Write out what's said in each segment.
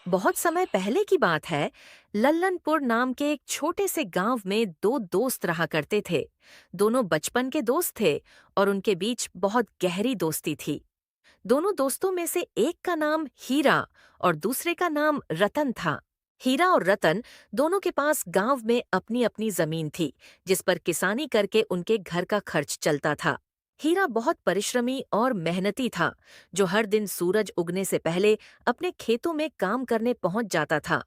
बहुत समय पहले की बात है। लल्लनपुर नाम के एक छोटे से गांव में दो दोस्त रहा करते थे। दोनों बचपन के दोस्त थे और उनके बीच बहुत गहरी दोस्ती थी। दोनों दोस्तों में से एक का नाम हीरा और दूसरे का नाम रतन था। हीरा और रतन दोनों के पास गांव में अपनी अपनी जमीन थी, जिस पर किसानी करके उनके घर का खर्च चलता था। हीरा बहुत परिश्रमी और मेहनती था, जो हर दिन सूरज उगने से पहले अपने खेतों में काम करने पहुंच जाता था।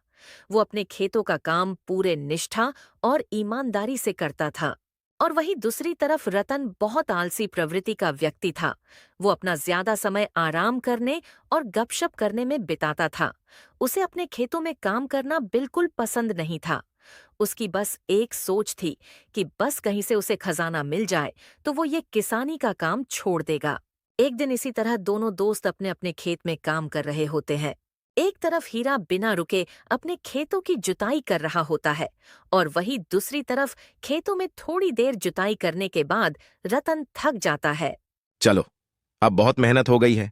वो अपने खेतों का काम पूरे निष्ठा और ईमानदारी से करता था। और वहीं दूसरी तरफ रतन बहुत आलसी प्रवृत्ति का व्यक्ति था। वो अपना ज्यादा समय आराम करने और गपशप करने में बिताता था। उसे अपने खेतों में काम करना बिल्कुल पसंद नहीं था। उसकी बस एक सोच थी कि बस कहीं से उसे खजाना मिल जाए तो वो ये किसानी का काम छोड़ देगा। एक दिन इसी तरह दोनों दोस्त अपने अपने खेत में काम कर रहे होते हैं। एक तरफ हीरा बिना रुके अपने खेतों की जुताई कर रहा होता है और वहीं दूसरी तरफ खेतों में थोड़ी देर जुताई करने के बाद रतन थक जाता है। चलो, अब बहुत मेहनत हो गई है।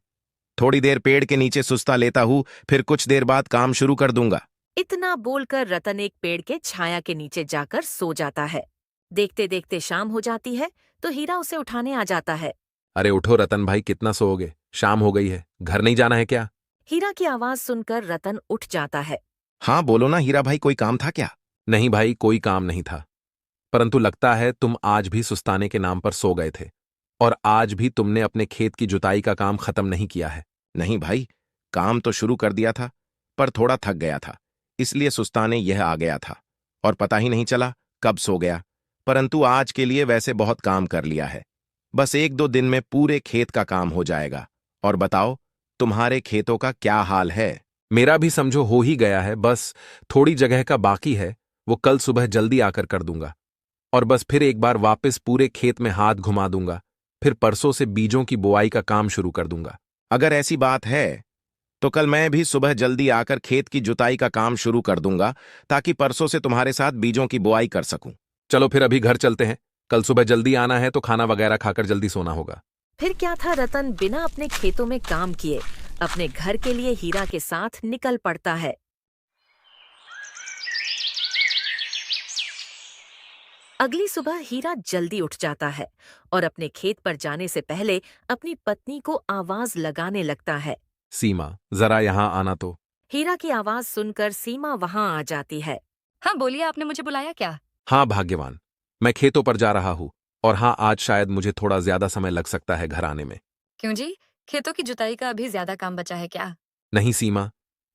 थोड़ी देर पेड़ के नीचे सुस्ता लेता हूँ, फिर कुछ देर बाद काम शुरू कर दूंगा। इतना बोलकर रतन एक पेड़ के छाया के नीचे जाकर सो जाता है। देखते देखते शाम हो जाती है तो हीरा उसे उठाने आ जाता है। अरे उठो रतन भाई, कितना सोओगे? शाम हो गई है, घर नहीं जाना है क्या? हीरा की आवाज सुनकर रतन उठ जाता है। हाँ बोलो ना हीरा भाई, कोई काम था क्या? नहीं भाई, कोई काम नहीं था। परंतु लगता है तुम आज भी सुस्ताने के नाम पर सो गए थे और आज भी तुमने अपने खेत की जुताई का काम खत्म नहीं किया है। नहीं भाई, काम तो शुरू कर दिया था, पर थोड़ा थक गया था, इसलिए सुस्ताने यह आ गया था और पता ही नहीं चला कब सो गया। परंतु आज के लिए वैसे बहुत काम कर लिया है। बस एक दो दिन में पूरे खेत का काम हो जाएगा। और बताओ, तुम्हारे खेतों का क्या हाल है? मेरा भी समझो हो ही गया है, बस थोड़ी जगह का बाकी है, वो कल सुबह जल्दी आकर कर दूंगा। और बस फिर एक बार वापस पूरे खेत में हाथ घुमा दूंगा। फिर परसों से बीजों की बुआई का काम शुरू कर दूंगा। अगर ऐसी बात है तो कल मैं भी सुबह जल्दी आकर खेत की जुताई का काम शुरू कर दूंगा, ताकि परसों से तुम्हारे साथ बीजों की बुआई कर सकूं। चलो फिर अभी घर चलते हैं। कल सुबह जल्दी आना है तो खाना वगैरह खाकर जल्दी सोना होगा। फिर क्या था, रतन बिना अपने खेतों में काम किए अपने घर के लिए हीरा के साथ निकल पड़ता है। अगली सुबह हीरा जल्दी उठ जाता है और अपने खेत पर जाने से पहले अपनी पत्नी को आवाज लगाने लगता है। सीमा, जरा यहां आना तो। हीरा की आवाज सुनकर सीमा वहां आ जाती है। हाँ बोलिए, आपने मुझे बुलाया क्या? हाँ भाग्यवान, मैं खेतों पर जा रहा हूँ। और हाँ, आज शायद मुझे थोड़ा ज्यादा समय लग सकता है घर आने में। क्यों जी? खेतों की जुताई का अभी ज्यादा काम बचा है क्या? नहीं सीमा,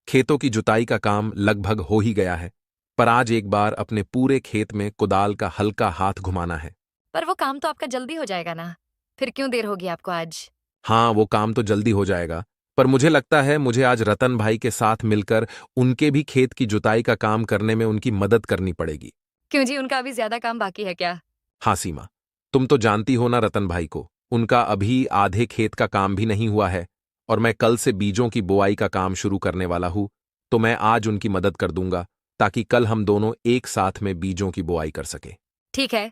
खेतों की जुताई का काम लगभग हो ही गया है, पर आज एक बार अपने पूरे खेत में कुदाल का हल्का हाथ घुमाना है। पर वो काम तो आपका जल्दी हो जाएगा ना, फिर क्यों देर होगी आपको आज? हाँ, वो काम तो जल्दी हो जाएगा, पर मुझे लगता है मुझे आज रतन भाई के साथ मिलकर उनके भी खेत की जुताई का काम करने में उनकी मदद करनी पड़ेगी। क्यों जी, उनका अभी ज्यादा काम बाकी है क्या? हाँ सीमा, तुम तो जानती हो ना रतन भाई को, उनका अभी आधे खेत का काम भी नहीं हुआ है। और मैं कल से बीजों की बुआई का काम शुरू करने वाला हूं, तो मैं आज उनकी मदद कर दूंगा, ताकि कल हम दोनों एक साथ में बीजों की बुआई कर सके। ठीक है,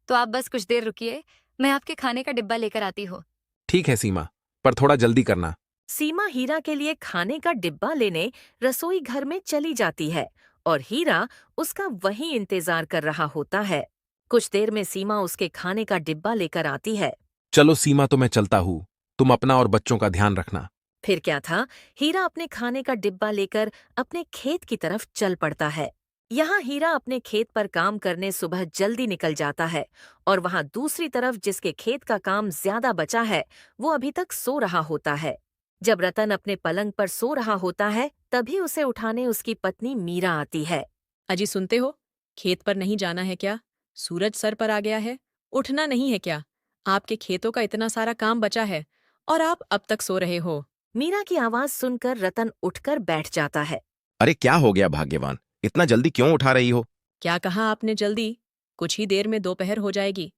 तो आप बस कुछ देर रुकिए, मैं आपके खाने का डिब्बा लेकर आती हूँ। ठीक है सीमा, पर थोड़ा जल्दी करना। सीमा हीरा के लिए खाने का डिब्बा लेने रसोई घर में चली जाती है और हीरा उसका वहीं इंतजार कर रहा होता है। कुछ देर में सीमा उसके खाने का डिब्बा लेकर आती है। चलो सीमा, तो मैं चलता हूं, तुम अपना और बच्चों का ध्यान रखना। फिर क्या था, हीरा अपने खाने का डिब्बा लेकर अपने खेत की तरफ चल पड़ता है। यहाँ हीरा अपने खेत पर काम करने सुबह जल्दी निकल जाता है और वहाँ दूसरी तरफ जिसके खेत का काम ज्यादा बचा है वो अभी तक सो रहा होता है। जब रतन अपने पलंग पर सो रहा होता है तभी उसे उठाने उसकी पत्नी मीरा आती है। अजी सुनते हो? खेत पर नहीं जाना है क्या? सूरज सर पर आ गया है। उठना नहीं है क्या? आपके खेतों का इतना सारा काम बचा है और आप अब तक सो रहे हो। मीरा की आवाज सुनकर रतन उठकर बैठ जाता है। अरे क्या हो गया भाग्यवान, इतना जल्दी क्यों उठा रही हो? क्या कहा आपने जल्दी? कुछ ही देर में दोपहर हो जाएगी।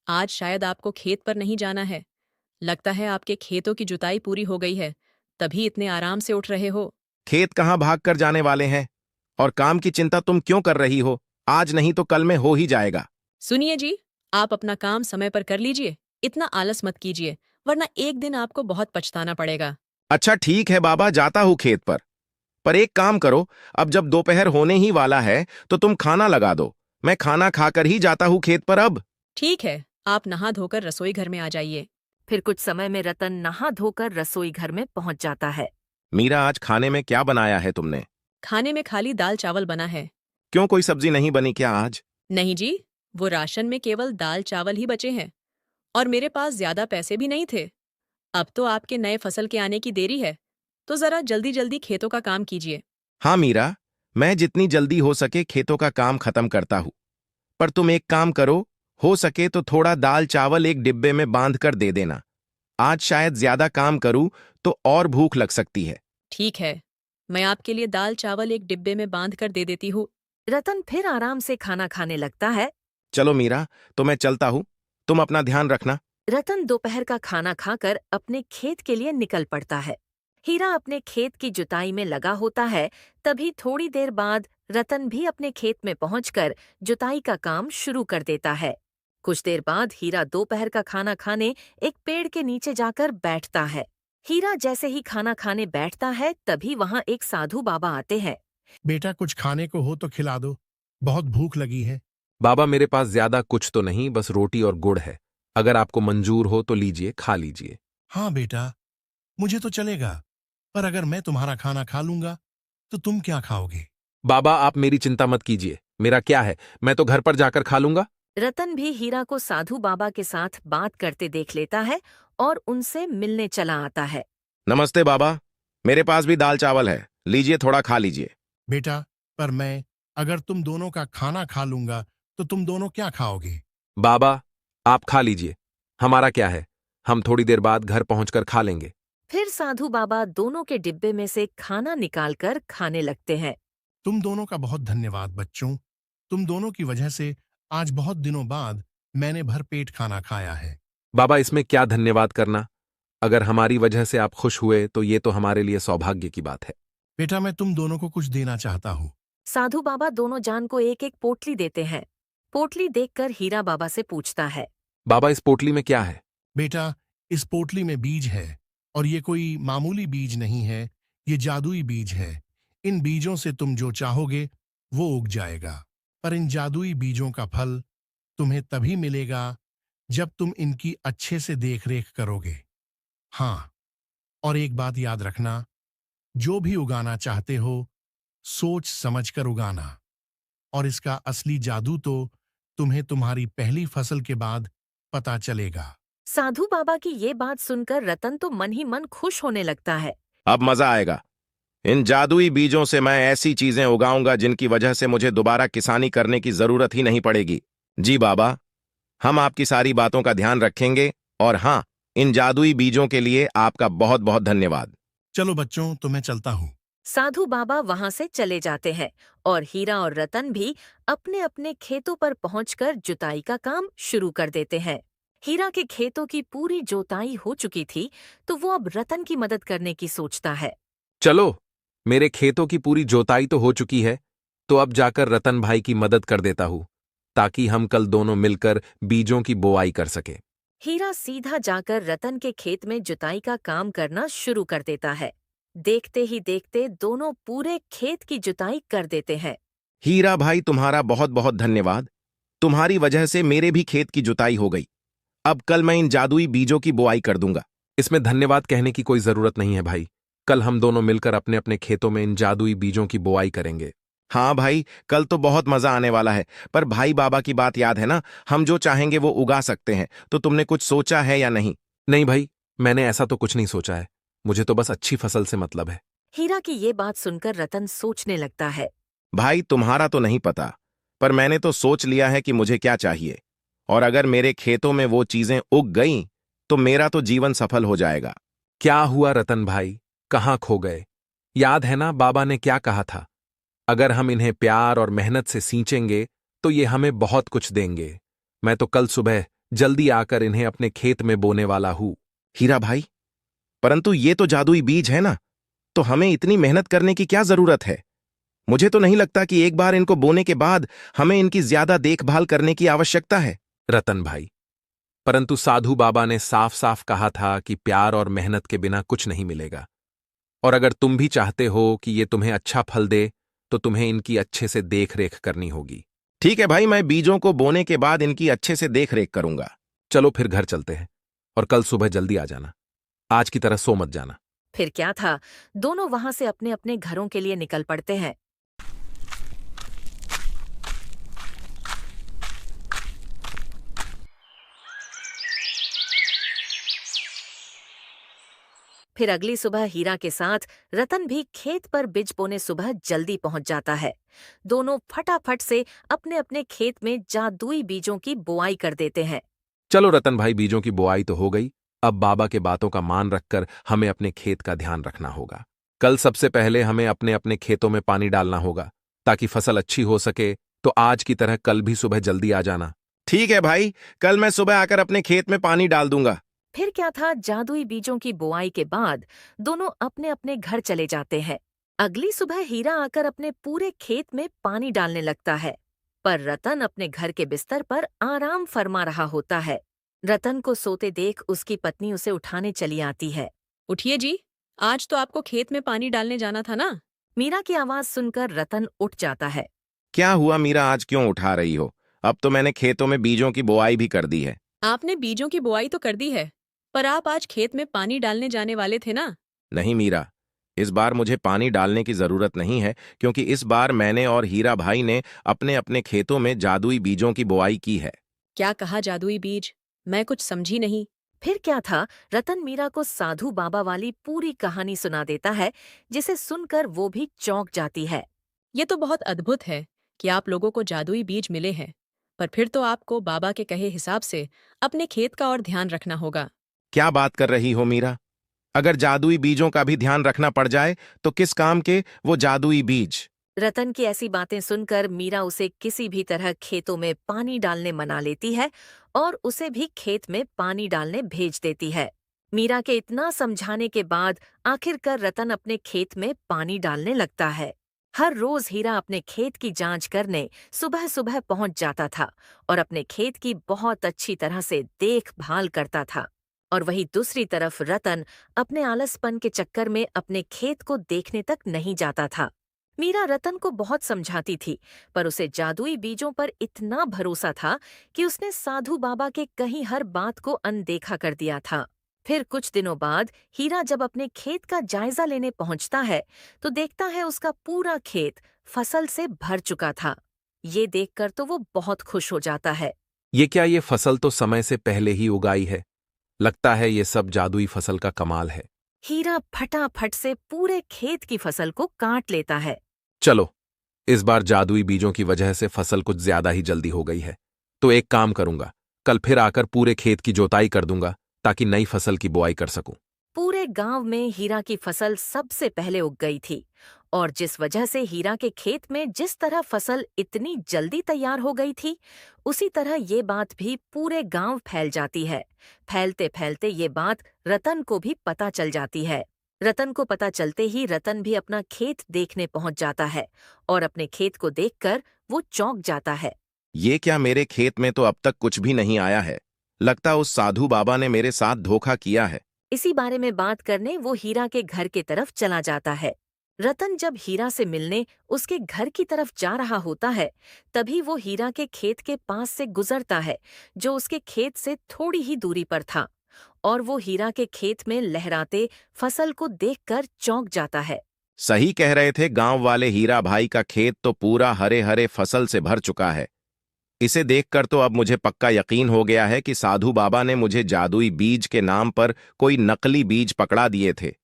आज शायद आपको खेत पर नहीं जाना है। लगता है आपके खेतों की जुताई पूरी हो गई है, तभी इतने आराम से उठ रहे हो। खेत कहाँ भाग कर जाने वाले हैं? और काम की चिंता तुम क्यों कर रही हो? आज नहीं तो कल में हो ही जाएगा। सुनिए जी, आप अपना काम समय पर कर लीजिए। इतना आलस मत कीजिए, वरना एक दिन आपको बहुत पछताना पड़ेगा। अच्छा ठीक है बाबा, जाता हूँ खेत पर। पर एक काम करो, अब जब दोपहर होने ही वाला है तो तुम खाना लगा दो। मैं खाना खाकर ही जाता हूँ खेत पर अब। ठीक है, आप नहा धोकर रसोई घर में आ जाइए। फिर कुछ समय में रतन नहा धोकर रसोई घर में पहुंच जाता है। मीरा, आज खाने में क्या बनाया है तुमने? खाने में खाली दाल चावल बना है। क्यों, कोई सब्जी नहीं बनी क्या आज? नहीं जी, वो राशन में केवल दाल चावल ही बचे हैं और मेरे पास ज्यादा पैसे भी नहीं थे। अब तो आपके नए फसल के आने की देरी है, तो जरा जल्दी जल्दी खेतों का काम कीजिए। हाँ मीरा, मैं जितनी जल्दी हो सके खेतों का काम खत्म करता हूँ। पर तुम एक काम करो, हो सके तो थोड़ा दाल चावल एक डिब्बे में बांध कर दे देना। आज शायद ज्यादा काम करूँ तो और भूख लग सकती है। ठीक है, मैं आपके लिए दाल चावल एक डिब्बे में बांध कर दे देती हूँ। रतन फिर आराम से खाना खाने लगता है। चलो मीरा, तो मैं चलता हूँ, तुम अपना ध्यान रखना। रतन दोपहर का खाना खाकर अपने खेत के लिए निकल पड़ता है। हीरा अपने खेत की जुताई में लगा होता है। तभी थोड़ी देर बाद रतन भी अपने खेत में पहुंचकर जुताई का काम शुरू कर देता है। कुछ देर बाद हीरा दोपहर का खाना खाने एक पेड़ के नीचे जाकर बैठता है। हीरा जैसे ही खाना खाने बैठता है तभी वहां एक साधु बाबा आते हैं। बेटा, कुछ खाने को हो तो खिला दो, बहुत भूख लगी है। बाबा, मेरे पास ज्यादा कुछ तो नहीं, बस रोटी और गुड़ है। अगर आपको मंजूर हो तो लीजिए, खा लीजिए। हाँ बेटा, मुझे तो चलेगा, पर अगर मैं तुम्हारा खाना खा लूंगा तो तुम क्या खाओगे? बाबा, आप मेरी चिंता मत कीजिए, मेरा क्या है, मैं तो घर पर जाकर खा लूंगा। रतन भी हीरा को साधु बाबा के साथ बात करते देख लेता है और उनसे मिलने चला आता है। नमस्ते बाबा, मेरे पास भी दाल चावल है, लीजिए थोड़ा खा लीजिए। बेटा, पर मैं अगर तुम दोनों का खाना खा लूंगा तो तुम दोनों क्या खाओगे? बाबा, आप खा लीजिए, हमारा क्या है, हम थोड़ी देर बाद घर पहुंचकर खा लेंगे। फिर साधु बाबा दोनों के डिब्बे में से खाना निकालकर खाने लगते हैं। तुम दोनों का बहुत धन्यवाद बच्चों, तुम दोनों की वजह से आज बहुत दिनों बाद मैंने भरपेट खाना खाया है। बाबा, इसमें क्या धन्यवाद करना, अगर हमारी वजह से आप खुश हुए तो ये तो हमारे लिए सौभाग्य की बात है। बेटा, मैं तुम दोनों को कुछ देना चाहता हूँ। साधु बाबा दोनों जान को एक एक पोटली देते हैं। पोटली देखकर हीरा बाबा से पूछता है। बाबा, इस पोटली में क्या है? बेटा, इस पोटली में बीज है और ये कोई मामूली बीज नहीं है, ये जादुई बीज है। इन बीजों से तुम जो चाहोगे वो उग जाएगा, पर इन जादुई बीजों का फल तुम्हें तभी मिलेगा जब तुम इनकी अच्छे से देखरेख करोगे। हाँ, और एक बात याद रखना, जो भी उगाना चाहते हो सोच समझकर उगाना, और इसका असली जादू तो तुम्हें तुम्हारी पहली फसल के बाद पता चलेगा। साधु बाबा की ये बात सुनकर रतन तो मन ही मन खुश होने लगता है। अब मजा आएगा, इन जादुई बीजों से मैं ऐसी चीजें उगाऊंगा जिनकी वजह से मुझे दोबारा किसानी करने की जरूरत ही नहीं पड़ेगी। जी बाबा, हम आपकी सारी बातों का ध्यान रखेंगे, और हाँ, इन जादुई बीजों के लिए आपका बहुत बहुत धन्यवाद। चलो बच्चों, तो मैं चलता हूँ। साधु बाबा वहां से चले जाते हैं और हीरा और रतन भी अपने अपने खेतों पर पहुंचकर जुताई का काम शुरू कर देते हैं। हीरा के खेतों की पूरी जोताई हो चुकी थी, तो वो अब रतन की मदद करने की सोचता है। चलो, मेरे खेतों की पूरी जोताई तो हो चुकी है, तो अब जाकर रतन भाई की मदद कर देता हूँ, ताकि हम कल दोनों मिलकर बीजों की बोआई कर सके। हीरा सीधा जाकर रतन के खेत में जुताई का काम करना शुरू कर देता है। देखते ही देखते दोनों पूरे खेत की जुताई कर देते हैं। हीरा भाई, तुम्हारा बहुत बहुत धन्यवाद, तुम्हारी वजह से मेरे भी खेत की जुताई हो गई। अब कल मैं इन जादुई बीजों की बुआई कर दूंगा। इसमें धन्यवाद कहने की कोई जरूरत नहीं है भाई, कल हम दोनों मिलकर अपने अपने खेतों में इन जादुई बीजों की बोआई करेंगे। हाँ भाई, कल तो बहुत मजा आने वाला है, पर भाई बाबा की बात याद है ना, हम जो चाहेंगे वो उगा सकते हैं। तो तुमने कुछ सोचा है या नहीं? नहीं भाई, मैंने ऐसा तो कुछ नहीं सोचा है, मुझे तो बस अच्छी फसल से मतलब है। हीरा की ये बात सुनकर रतन सोचने लगता है। भाई, तुम्हारा तो नहीं पता, पर मैंने तो सोच लिया है कि मुझे क्या चाहिए, और अगर मेरे खेतों में वो चीजें उग गईं तो मेरा तो जीवन सफल हो जाएगा। क्या हुआ रतन भाई, कहाँ खो गए? याद है ना बाबा ने क्या कहा था, अगर हम इन्हें प्यार और मेहनत से सींचेंगे तो ये हमें बहुत कुछ देंगे। मैं तो कल सुबह जल्दी आकर इन्हें अपने खेत में बोने वाला हूं। हीरा भाई, परंतु ये तो जादुई बीज है ना, तो हमें इतनी मेहनत करने की क्या जरूरत है? मुझे तो नहीं लगता कि एक बार इनको बोने के बाद हमें इनकी ज्यादा देखभाल करने की आवश्यकता है। रतन भाई, परंतु साधु बाबा ने साफ साफ कहा था कि प्यार और मेहनत के बिना कुछ नहीं मिलेगा, और अगर तुम भी चाहते हो कि ये तुम्हें अच्छा फल दे तो तुम्हें इनकी अच्छे से देख रेख करनी होगी। ठीक है भाई, मैं बीजों को बोने के बाद इनकी अच्छे से देख रेख करूंगा। चलो फिर घर चलते हैं और कल सुबह जल्दी आ जाना। आज की तरह सो मत जाना। फिर क्या था, दोनों वहां से अपने अपने घरों के लिए निकल पड़ते हैं। फिर अगली सुबह हीरा के साथ रतन भी खेत पर बीज बोने सुबह जल्दी पहुंच जाता है। दोनों फटाफट से अपने अपने खेत में जादुई बीजों की बुआई कर देते हैं। चलो रतन भाई, बीजों की बुआई तो हो गई। अब बाबा के बातों का मान रखकर हमें अपने खेत का ध्यान रखना होगा। कल सबसे पहले हमें अपने अपने खेतों में पानी डालना होगा ताकि फसल अच्छी हो सके। तो आज की तरह कल भी सुबह जल्दी आ जाना। ठीक है भाई, कल मैं सुबह आकर अपने खेत में पानी डाल दूंगा। फिर क्या था, जादुई बीजों की बुआई के बाद दोनों अपने अपने घर चले जाते हैं। अगली सुबह हीरा आकर अपने पूरे खेत में पानी डालने लगता है, पर रतन अपने घर के बिस्तर पर आराम फरमा रहा होता है। रतन को सोते देख उसकी पत्नी उसे उठाने चली आती है। उठिए जी, आज तो आपको खेत में पानी डालने जाना था ना। मीरा की आवाज सुनकर रतन उठ जाता है। क्या हुआ मीरा, आज क्यों उठा रही हो? अब तो मैंने खेतों में बीजों की बुआई भी कर दी है। आपने बीजों की बुआई तो कर दी है, पर आप आज खेत में पानी डालने जाने वाले थे ना। नहीं मीरा, इस बार मुझे पानी डालने की जरूरत नहीं है, क्योंकि इस बार मैंने और हीरा भाई ने अपने अपने खेतों में जादुई बीजों की बुआई की है। क्या कहा जादुई बीज? मैं कुछ समझी नहीं। फिर क्या था, रतन मीरा को साधु बाबा वाली पूरी कहानी सुना देता है, जिसे सुनकर वो भी चौंक जाती है। ये तो बहुत अद्भुत है कि आप लोगों को जादुई बीज मिले हैं, पर फिर तो आपको बाबा के कहे हिसाब से अपने खेत का और ध्यान रखना होगा। क्या बात कर रही हो मीरा? अगर जादुई बीजों का भी ध्यान रखना पड़ जाए तो किस काम के वो जादुई बीज? रतन की ऐसी बातें सुनकर मीरा उसे किसी भी तरह खेतों में पानी डालने मना लेती है और उसे भी खेत में पानी डालने भेज देती है। मीरा के इतना समझाने के बाद आखिरकार रतन अपने खेत में पानी डालने लगता है। हर रोज हीरा अपने खेत की जांच करने सुबह सुबह पहुंच जाता था और अपने खेत की बहुत अच्छी तरह से देखभाल करता था। और वहीं दूसरी तरफ रतन अपने आलसपन के चक्कर में अपने खेत को देखने तक नहीं जाता था। मीरा रतन को बहुत समझाती थी, पर उसे जादुई बीजों पर इतना भरोसा था कि उसने साधु बाबा के कहीं हर बात को अनदेखा कर दिया था। फिर कुछ दिनों बाद हीरा जब अपने खेत का जायजा लेने पहुंचता है तो देखता है उसका पूरा खेत फसल से भर चुका था। ये देखकर तो वो बहुत खुश हो जाता है। ये क्या, ये फसल तो समय से पहले ही उगाई है। लगता है ये सब जादुई फसल का कमाल है। हीरा फटाफट से पूरे खेत की फसल को काट लेता है। चलो, इस बार जादुई बीजों की वजह से फसल कुछ ज्यादा ही जल्दी हो गई है, तो एक काम करूंगा, कल फिर आकर पूरे खेत की जोताई कर दूंगा ताकि नई फसल की बुआई कर सकूं। पूरे गांव में हीरा की फसल सबसे पहले उग गई थी और जिस वजह से हीरा के खेत में जिस तरह फसल इतनी जल्दी तैयार हो गई थी, उसी तरह ये बात भी पूरे गांव फैल जाती है। फैलते फैलते ये बात रतन को भी पता चल जाती है। रतन को पता चलते ही रतन भी अपना खेत देखने पहुंच जाता है और अपने खेत को देखकर वो चौंक जाता है। ये क्या, मेरे खेत में तो अब तक कुछ भी नहीं आया है। लगता उस साधु बाबा ने मेरे साथ धोखा किया है। इसी बारे में बात करने वो हीरा के घर की तरफ चला जाता है। रतन जब हीरा से मिलने उसके घर की तरफ जा रहा होता है, तभी वो हीरा के खेत के पास से गुजरता है, जो उसके खेत से थोड़ी ही दूरी पर था, और वो हीरा के खेत में लहराते फसल को देखकर चौंक जाता है। सही कह रहे थे गांव वाले, हीरा भाई का खेत तो पूरा हरे हरे फसल से भर चुका है। इसे देखकर तो अब मुझे पक्का यकीन हो गया है कि साधु बाबा ने मुझे जादुई बीज के नाम पर कोई नकली बीज पकड़ा दिए थे।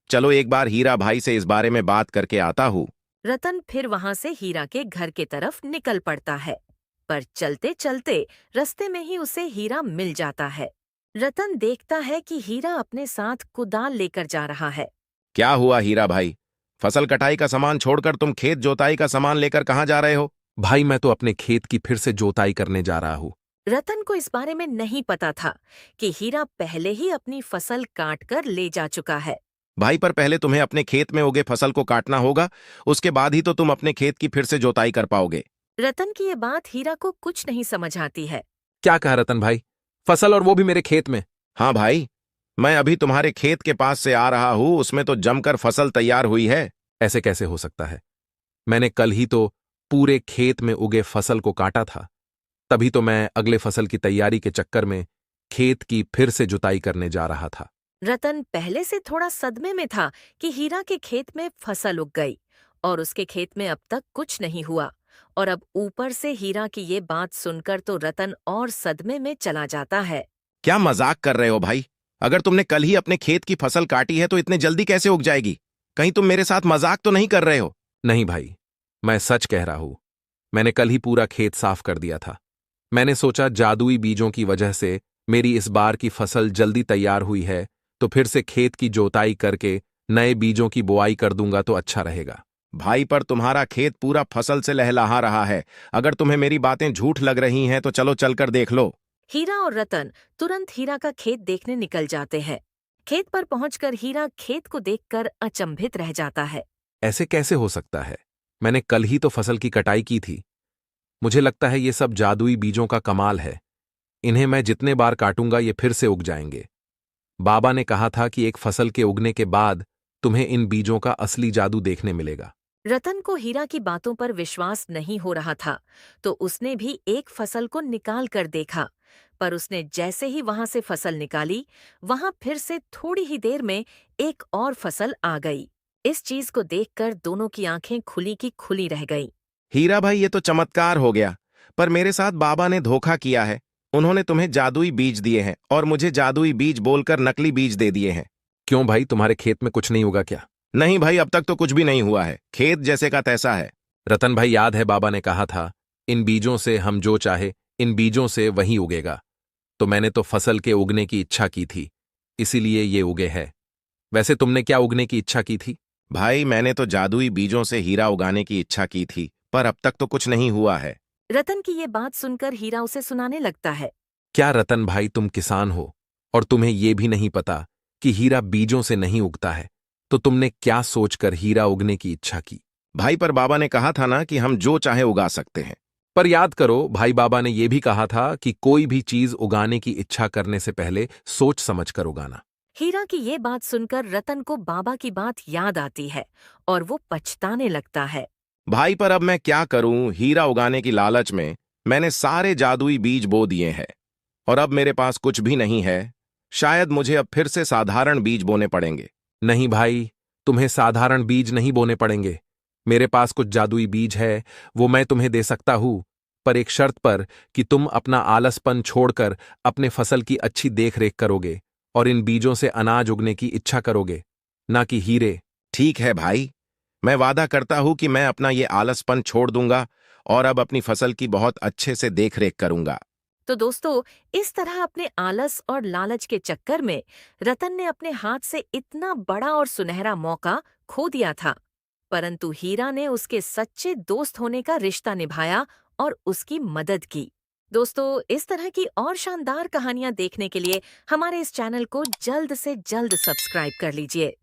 चलो एक बार हीरा भाई से इस बारे में बात करके आता हूँ। रतन फिर वहां से हीरा के घर के तरफ निकल पड़ता है, पर चलते चलते रास्ते में ही उसे हीरा मिल जाता है। रतन देखता है कि हीरा अपने साथ कुदाल लेकर जा रहा है। क्या हुआ हीरा भाई, फसल कटाई का सामान छोड़कर तुम खेत जोताई का सामान लेकर कहाँ जा रहे हो? भाई, मैं तो अपने खेत की फिर से जोताई करने जा रहा हूँ। रतन को इस बारे में नहीं पता था कि हीरा पहले ही अपनी फसल काट कर ले जा चुका है। भाई, पर पहले तुम्हें अपने खेत में उगे फसल को काटना होगा, उसके बाद ही तो तुम अपने खेत की फिर से जोताई कर पाओगे। रतन की ये बात हीरा को कुछ नहीं समझ आती है। क्या कहा रतन भाई? फसल और वो भी मेरे खेत में? हाँ भाई, मैं अभी तुम्हारे खेत के पास से आ रहा हूं, उसमें तो जमकर फसल तैयार हुई है। ऐसे कैसे हो सकता है? मैंने कल ही तो पूरे खेत में उगे फसल को काटा था। तभी तो मैं अगले फसल की तैयारी के चक्कर में खेत की फिर से जुताई करने जा रहा था। रतन पहले से थोड़ा सदमे में था कि हीरा के खेत में फसल उग गई और उसके खेत में अब तक कुछ नहीं हुआ। और अब ऊपर से हीरा की ये बात सुनकर तो रतन और सदमे में चला जाता है। क्या मजाक कर रहे हो भाई? अगर तुमने कल ही अपने खेत की फसल काटी है तो इतने जल्दी कैसे उग जाएगी? कहीं तुम मेरे साथ मजाक तो नहीं कर रहे हो? नहीं भाई, मैं सच कह रहा हूं। मैंने कल ही पूरा खेत साफ कर दिया था। मैंने सोचा जादुई बीजों की वजह से मेरी इस बार की फसल जल्दी तैयार हुई है, तो फिर से खेत की जोताई करके नए बीजों की बुआई कर दूंगा तो अच्छा रहेगा। भाई, पर तुम्हारा खेत पूरा फसल से लहलहा रहा है। अगर तुम्हें मेरी बातें झूठ लग रही हैं तो चलो चलकर देख लो। हीरा और रतन तुरंत हीरा का खेत देखने निकल जाते हैं। खेत पर पहुंचकर हीरा खेत को देखकर अचंभित रह जाता है। ऐसे कैसे हो सकता है? मैंने कल ही तो फसल की कटाई की थी। मुझे लगता है ये सब जादुई बीजों का कमाल है। इन्हें मैं जितने बार काटूंगा ये फिर से उग जाएंगे। बाबा ने कहा था कि एक फसल के उगने के बाद तुम्हें इन बीजों का असली जादू देखने मिलेगा। रतन को हीरा की बातों पर विश्वास नहीं हो रहा था, तो उसने भी एक फसल को निकाल कर देखा। पर उसने जैसे ही वहां से फसल निकाली, वहां फिर से थोड़ी ही देर में एक और फसल आ गई। इस चीज को देखकर दोनों की आंखें खुली की खुली रह गईं। हीरा भाई, ये तो चमत्कार हो गया। पर मेरे साथ बाबा ने धोखा किया है। उन्होंने तुम्हें जादुई बीज दिए हैं और मुझे जादुई बीज बोलकर नकली बीज दे दिए हैं। क्यों भाई, तुम्हारे खेत में कुछ नहीं होगा क्या? नहीं भाई, अब तक तो कुछ भी नहीं हुआ है। खेत जैसे का तैसा है। रतन भाई, याद है बाबा ने कहा था इन बीजों से हम जो चाहे इन बीजों से वही उगेगा। तो मैंने तो फसल के उगने की इच्छा की थी, इसीलिए ये उगे है। वैसे तुमने क्या उगने की इच्छा की थी? भाई, मैंने तो जादुई बीजों से हीरा उगाने की इच्छा की थी, पर अब तक तो कुछ नहीं हुआ है। रतन की ये बात सुनकर हीरा उसे सुनाने लगता है। क्या रतन भाई, तुम किसान हो और तुम्हें ये भी नहीं पता कि हीरा बीजों से नहीं उगता है? तो तुमने क्या सोचकर हीरा उगने की इच्छा की? भाई, पर बाबा ने कहा था ना कि हम जो चाहे उगा सकते हैं। पर याद करो, भाई बाबा ने यह भी कहा था कि कोई भी चीज उगाने की इच्छा करने से पहले सोच समझ कर उगाना। हीरा की ये बात सुनकर रतन को बाबा की बात याद आती है और वो पछताने लगता है। भाई, पर अब मैं क्या करूं? हीरा उगाने की लालच में मैंने सारे जादुई बीज बो दिए हैं और अब मेरे पास कुछ भी नहीं है। शायद मुझे अब फिर से साधारण बीज बोने पड़ेंगे। नहीं भाई, तुम्हें साधारण बीज नहीं बोने पड़ेंगे। मेरे पास कुछ जादुई बीज है, वो मैं तुम्हें दे सकता हूं, पर एक शर्त पर कि तुम अपना आलसपन छोड़कर अपने फसल की अच्छी देखरेख करोगे और इन बीजों से अनाज उगने की इच्छा करोगे, ना कि हीरे। ठीक है भाई, मैं वादा करता हूं कि मैं अपना ये आलसपन छोड़ दूंगा और अब अपनी फसल की बहुत अच्छे से देखरेख करूंगा। तो दोस्तों, इस तरह अपने आलस और लालच के चक्कर में रतन ने अपने हाथ से इतना बड़ा और सुनहरा मौका खो दिया था। परंतु हीरा ने उसके सच्चे दोस्त होने का रिश्ता निभाया और उसकी मदद की। दोस्तों, इस तरह की और शानदार कहानियां देखने के लिए हमारे इस चैनल को जल्द से जल्द सब्सक्राइब कर लीजिए।